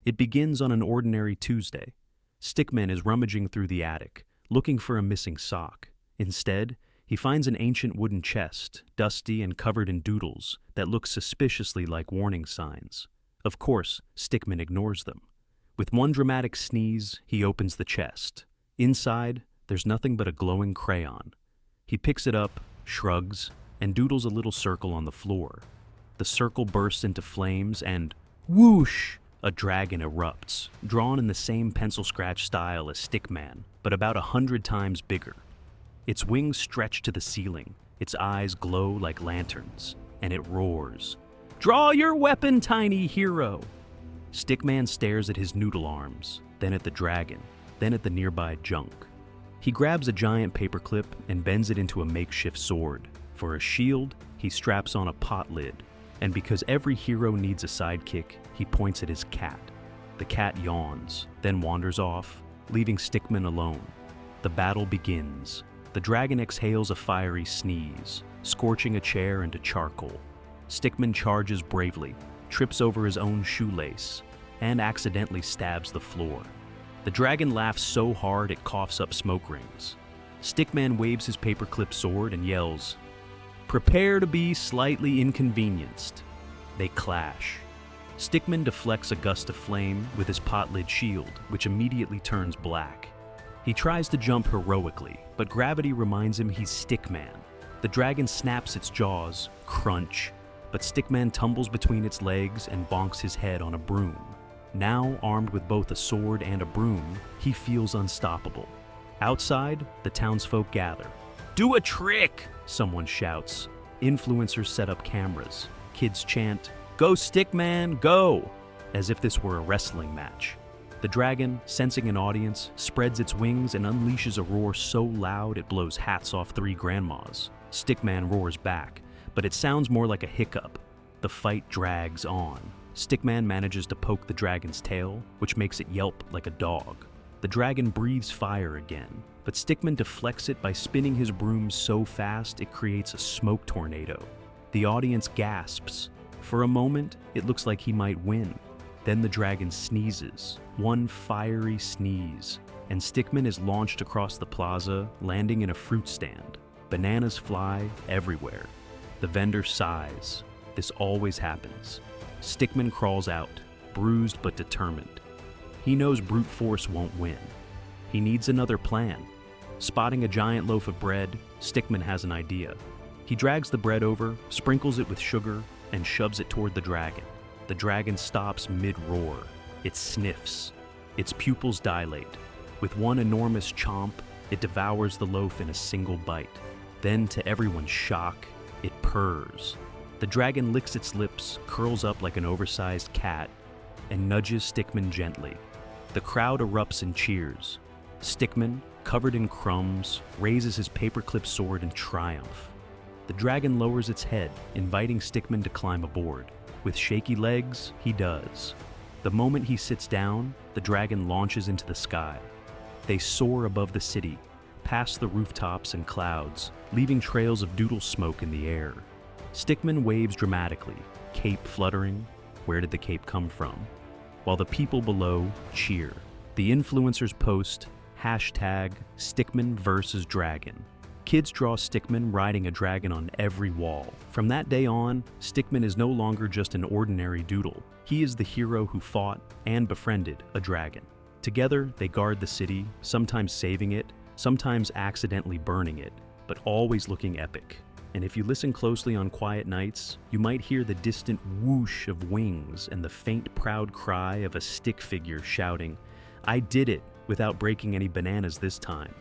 It begins on an ordinary Tuesday. Stickman is rummaging through the attic, looking for a missing sock. Instead, he finds an ancient wooden chest, dusty and covered in doodles, that look suspiciously like warning signs. Of course, Stickman ignores them. With one dramatic sneeze, he opens the chest. Inside, there's nothing but a glowing crayon. He picks it up, shrugs, and doodles a little circle on the floor. The circle bursts into flames and whoosh! A dragon erupts, drawn in the same pencil scratch style as Stickman, but about 100 times bigger. Its wings stretch to the ceiling, its eyes glow like lanterns, and it roars. "Draw your weapon, tiny hero!" Stickman stares at his noodle arms, then at the dragon, then at the nearby junk. He grabs a giant paperclip and bends it into a makeshift sword. For a shield, he straps on a pot lid, and because every hero needs a sidekick, he points at his cat. The cat yawns, then wanders off, leaving Stickman alone. The battle begins. The dragon exhales a fiery sneeze, scorching a chair into charcoal. Stickman charges bravely, trips over his own shoelace, and accidentally stabs the floor. The dragon laughs so hard it coughs up smoke rings. Stickman waves his paperclip sword and yells, "Prepare to be slightly inconvenienced." They clash. Stickman deflects a gust of flame with his pot lid shield, which immediately turns black. He tries to jump heroically, but gravity reminds him he's Stickman. The dragon snaps its jaws, crunch, but Stickman tumbles between its legs and bonks his head on a broom. Now, armed with both a sword and a broom, he feels unstoppable. Outside, the townsfolk gather. "Do a trick!" someone shouts. Influencers set up cameras. Kids chant, "Go Stickman, go!" as if this were a wrestling match. The dragon, sensing an audience, spreads its wings and unleashes a roar so loud it blows hats off 3 grandmas. Stickman roars back, but it sounds more like a hiccup. The fight drags on. Stickman manages to poke the dragon's tail, which makes it yelp like a dog. The dragon breathes fire again, but Stickman deflects it by spinning his broom so fast it creates a smoke tornado. The audience gasps. For a moment, it looks like he might win. Then the dragon sneezes, one fiery sneeze, and Stickman is launched across the plaza, landing in a fruit stand. Bananas fly everywhere. The vendor sighs. This always happens. Stickman crawls out, bruised but determined. He knows brute force won't win. He needs another plan. Spotting a giant loaf of bread, Stickman has an idea. He drags the bread over, sprinkles it with sugar, and shoves it toward the dragon. The dragon stops mid-roar. It sniffs. Its pupils dilate. With one enormous chomp, it devours the loaf in a single bite. Then, to everyone's shock, it purrs. The dragon licks its lips, curls up like an oversized cat, and nudges Stickman gently. The crowd erupts in cheers. Stickman, covered in crumbs, raises his paperclip sword in triumph. The dragon lowers its head, inviting Stickman to climb aboard. With shaky legs, he does. The moment he sits down, the dragon launches into the sky. They soar above the city, past the rooftops and clouds, leaving trails of doodle smoke in the air. Stickman waves dramatically, cape fluttering. Where did the cape come from? While the people below cheer. The influencers post #Stickman versus Dragon. Kids draw Stickman riding a dragon on every wall. From that day on, Stickman is no longer just an ordinary doodle. He is the hero who fought and befriended a dragon. Together, they guard the city, sometimes saving it, sometimes accidentally burning it, but always looking epic. And if you listen closely on quiet nights, you might hear the distant whoosh of wings and the faint, proud cry of a stick figure shouting, "I did it," without breaking any bananas this time.